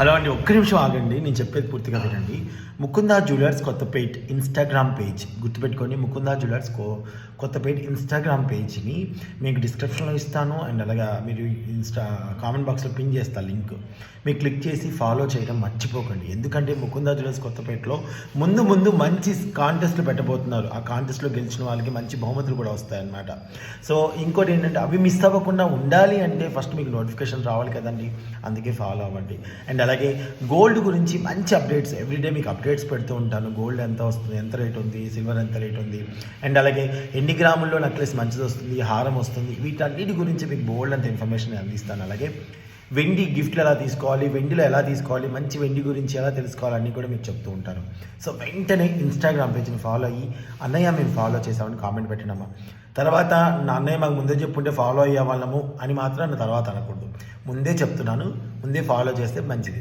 Hello అండి, ఒక్క నిమిషం ఆగండి. నేను చెప్పేది పూర్తిగా వినండి. Mukunda jewellers Kothapet Instagram page గుర్తుపెట్టుకోండి. ముకుందా జ్యువెలర్స్ కొత్తపేట్ ఇన్‌స్టాగ్రామ్ పేజ్‌ని మీకు డిస్క్రిప్షన్‌లో ఇస్తాను. అండ్ అలాగా మీరు కామెంట్ బాక్స్‌లో పిన్ చేస్తా లింక్. మీరు క్లిక్ చేసి ఫాలో చేయడం మర్చిపోకండి. ఎందుకంటే ముకుందా జ్యువెలర్స్ కొత్తపేటలో ముందు మంచి కాంటెస్ట్లు పెట్టబోతున్నారు. ఆ కాంటెస్ట్‌లో గెలిచిన వాళ్ళకి మంచి బహుమతులు కూడా వస్తాయన్నమాట. సో ఇంకోటి ఏంటంటే అవి మిస్ అవ్వకుండా ఉండాలి అంటే ఫస్ట్ మీకు నోటిఫికేషన్ రావాలి కదండి. అందుకే ఫాలో అవ్వండి. అండ్ అలాగే గోల్డ్ గురించి మంచి అప్డేట్స్ ఎవ్రీడే మీకు అప్డేట్స్ పెడుతూ ఉంటాను. గోల్డ్ ఎంత వస్తుంది, ఎంత రేట్ ఉంది, సిల్వర్ ఎంత రేట్ ఉంది, అండ్ అలాగే ఎన్ని గ్రాముల్లో నెక్లెస్ మంచిది వస్తుంది, హారం వస్తుంది, వీటన్నిటి గురించి మీకు బోల్డ్ అంత ఇన్ఫర్మేషన్ అందిస్తాను. అలాగే వెండి గిఫ్ట్లు ఎలా తీసుకోవాలి, వెండిలో ఎలా తీసుకోవాలి, మంచి వెండి గురించి ఎలా తెలుసుకోవాలని కూడా మీకు చెప్తూ ఉంటాను. సో వెంటనే ఇన్‌స్టాగ్రామ్ పేజ్ని ఫాలో అయ్యి అన్నయ్య మేము ఫాలో చేసామని కామెంట్ పెట్టినమ్మా. తర్వాత నా అన్నయ్య మాకు ముందే చెప్పుంటే ఫాలో అయ్యే వాళ్ళము అని మాత్రం నా తర్వాత అనకూడదు. ముందే చెప్తున్నాను, ముందే ఫాలో చేస్తే మంచిది.